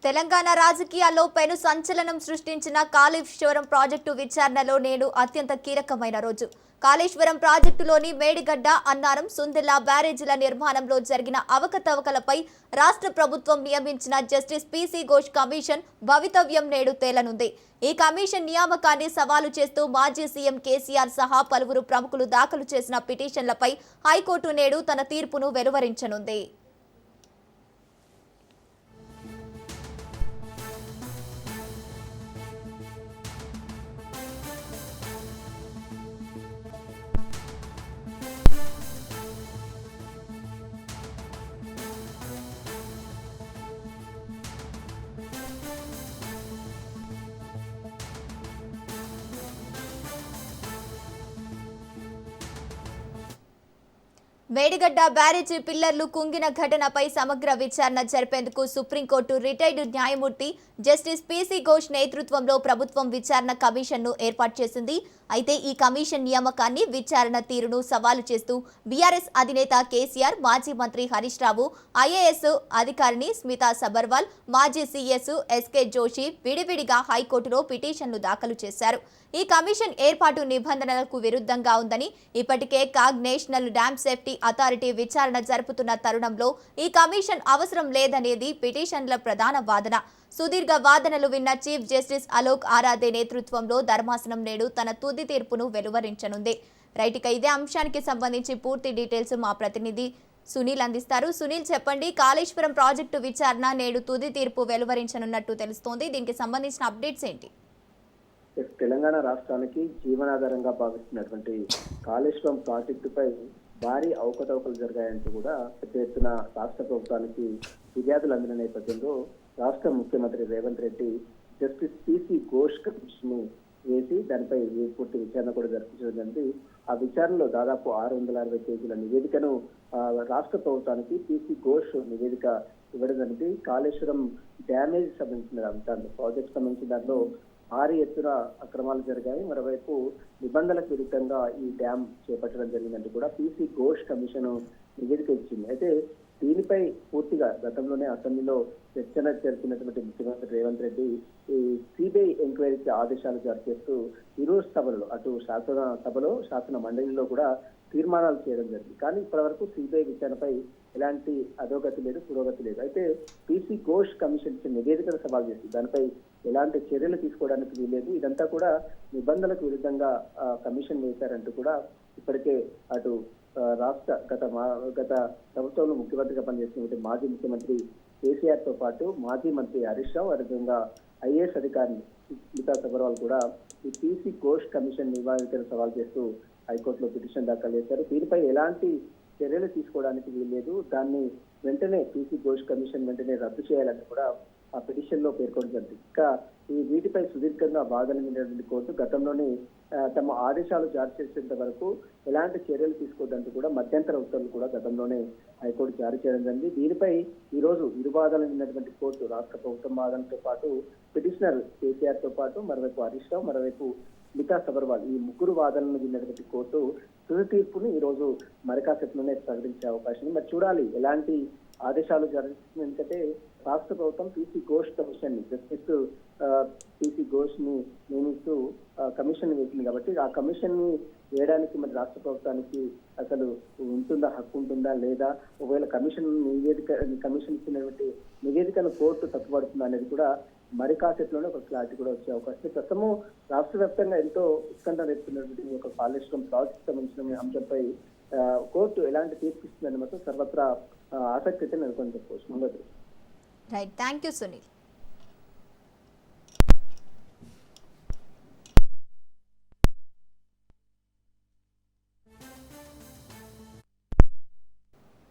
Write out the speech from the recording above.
తెలంగాణ రాజకీయాల్లో పెను సంచలనం సృష్టించిన కాళేశ్వరం ప్రాజెక్టు విచారణలో నేడు అత్యంత కీలకమైన రోజు. కాళేశ్వరం ప్రాజెక్టులోని మేడిగడ్డ, అన్నారం, సుందిల్లా బ్యారేజీల నిర్మాణంలో జరిగిన అవకతవకలపై రాష్ట్ర ప్రభుత్వం నియమించిన జస్టిస్ పీసీ ఘోష్ కమిషన్ భవితవ్యం నేడు తేలనుంది. ఈ కమిషన్ నియామకాన్ని సవాలు చేస్తూ మాజీ సీఎం కేసీఆర్ సహా పలువురు ప్రముఖులు దాఖలు చేసిన పిటిషన్లపై హైకోర్టు నేడు తన తీర్పును వెలువరించనుంది. మేడిగడ్డ బ్యారేజీ పిల్లర్లు కుంగిన ఘటనపై సమగ్ర విచారణ జరిపేందుకు సుప్రీంకోర్టు రిటైర్డ్ న్యాయమూర్తి జస్టిస్ పీసీ ఘోష్ నేతృత్వంలో ప్రభుత్వం విచారణ కమిషన్ను ఏర్పాటు చేసింది. అయితే ఈ కమిషన్ నియామకాన్ని, విచారణ తీరును సవాలు చేస్తూ బీఆర్ఎస్ అధినేత కేసీఆర్, మాజీ మంత్రి హరీష్ రావు, ఐఏఎస్ అధికారిని స్మితా సబర్వాల్, మాజీ సీఎస్ ఎస్కే జోషి విడివిడిగా హైకోర్టులో పిటిషన్లు దాఖలు చేశారు. ఈ కమిషన్ ఏర్పాటు నిబంధనలకు విరుద్ధంగా ఉందని, ఇప్పటికే CAG national dam safety authority విచారణ జరుపుతున్న తరుణంలో ఈ కమిషన్ అవసరం లేదనేది పిటిషన్ల ప్రధాన వాదన. సుదీర్ఘ వాదనలు విన్న చీఫ్ జస్టిస్ అలోక్ ఆరాధే నేతృత్వంలో ధర్మాసనం నేడు తన తుది తీర్పును వెలువరించనుంది. రైట్, ఇక ఇదే అంశానికి సంబంధించి పూర్తి డీటెయిల్స్ మా ప్రతినిధి సునీల్ అందిస్తారు. సునీల్, చెప్పండి, కాళేశ్వరం ప్రాజెక్టు విచారణ నేడు తుది తీర్పు వెలువరించనున్నట్టు తెలుస్తోంది. దీనికి సంబంధించిన అప్డేట్స్ ఏంటి? తెలంగాణ రాష్ట్రానికి జీవనాధారంగా భావిస్తున్నటువంటి కాళేశ్వరం ప్రాజెక్టుపై భారీ అవకతవకలు జరిగాయంటూ కూడా పెద్ద ఎత్తున రాష్ట్ర ప్రభుత్వానికి ఫిర్యాదులు అందిన నేపథ్యంలో రాష్ట్ర ముఖ్యమంత్రి Revanth Reddy justice PC Ghosh commission వేసి దానిపై పూర్తి విచారణ కూడా జరిపించడం జరిగింది. ఆ విచారణలో దాదాపు 660 పేజీల నివేదికను రాష్ట్ర ప్రభుత్వానికి పీసీ ఘోష్ నివేదిక ఇవ్వడం జరిగింది. కాళేశ్వరం డ్యామేజ్ సంబంధించిన అంశాలు, ప్రాజెక్ట్ సంబంధించిన దాంట్లో భారీ ఎత్తున అక్రమాలు జరిగాయి, మరోవైపు నిబంధనలకు విరుద్ధంగా ఈ డ్యామ్ చేపట్టడం జరిగిందంటూ కూడా పీసీ ఘోష్ కమిషన్ నివేదిక ఇచ్చింది. అయితే దీనిపై పూర్తిగా గతంలోనే అసెంబ్లీలో చర్చ జరిపినటువంటి ముఖ్యమంత్రి రేవంత్ రెడ్డి ఈ సిబిఐ ఎంక్వైరీకి ఆదేశాలు జారీ చేస్తూ ఈరోజు సభలో, అటు శాసన సభలో, శాసన మండలిలో కూడా తీర్మానాలు చేయడం జరిగింది. కానీ ఇప్పటివరకు సిబిఐ విచారణపై ఎలాంటి అధోగతి లేదు, పురోగతి లేదు. అయితే పీసీ ఘోష్ కమిషన్ ఇచ్చిన నివేదికను సవాల్ చేసి దానిపై ఎలాంటి చర్యలు తీసుకోవడానికి వీల్లేదు, ఇదంతా కూడా నిబంధనలకు విరుద్ధంగా కమిషన్ వేశారంటూ కూడా ఇప్పటికే అటు రాష్ట్ర గత ప్రభుత్వంలో ముఖ్యమంత్రిగా పనిచేసినటువంటి మాజీ ముఖ్యమంత్రి కేసీఆర్ తో పాటు మాజీ మంత్రి హరీష్ రావు, అదేవిధంగా ఐఏఎస్ అధికారిని స్మితా సబర్వాల్ కూడా ఈ పీసీ ఘోష్ కమిషన్ నివేదికను సవాల్ చేస్తూ హైకోర్టులో పిటిషన్ దాఖలు చేశారు. దీనిపై ఎలాంటి చర్యలు తీసుకోవడానికి వీల్లేదు, దాన్ని వెంటనే పీసీ ఘోష్ కమిషన్ వెంటనే రద్దు చేయాలని కూడా ఆ పిటిషన్ లో పేర్కొనడం జరిగింది. ఇంకా ఈ వీటిపై సుదీర్ఘంగా వాదనటువంటి కోర్టు గతంలోనే తమ ఆదేశాలు జారీ చేసేంత వరకు ఎలాంటి చర్యలు తీసుకోవద్దంటూ కూడా మధ్యంతర ఉత్తర్వులు కూడా గతంలోనే హైకోర్టు జారీ చేయడం జరిగింది. దీనిపై ఈ రోజు ఇరు వాదనలు విన్నటువంటి కోర్టు రాష్ట్ర ప్రభుత్వం వాదనతో పాటు పిటిషనర్ కేసీఆర్ తో పాటు మరోవైపు హరీష్ రావు, మరోవైపు స్మితా సబర్వాల్, ఈ ముగ్గురు వాదనలను విన్నటువంటి కోర్టు తుది తీర్పుని ఈ రోజు మరికాసేపులోనే ప్రకటించే అవకాశం. మరి చూడాలి ఎలాంటి ఆదేశాలు జరుగుతుంది. ఎందుకంటే రాష్ట్ర ప్రభుత్వం పీసీ ఘోష్ కమిషన్ ని, జస్టిస్ పీసీ ఘోష్ ని నియమిస్తూ కమిషన్ వేసింది కాబట్టి ఆ కమిషన్ ని వేయడానికి మరి రాష్ట్ర ప్రభుత్వానికి అసలు ఉంటుందా, హక్కు ఉంటుందా లేదా, ఒకవేళ కమిషన్ ఇచ్చినటువంటి నివేదికను కోర్టు తప్పుపడుతుందా అనేది కూడా మరి కాసేపులోనే ఒక క్లారిటీ కూడా వచ్చే అవకాశం. ప్రస్తుతము రాష్ట్ర వ్యాప్తంగా ఎంతో ఉత్కంఠ రేపుతున్నటువంటి ఒక కాళేశ్వరం ప్రాజెక్ట్ సంబంధించిన అంశంపై కోర్టు ఎలాంటి తీర్పు ఇస్తుందని మాత్రం సర్వత్రా ఆసక్తి అయితే నెలకొని చెప్పవచ్చు. Right, thank you Sunil.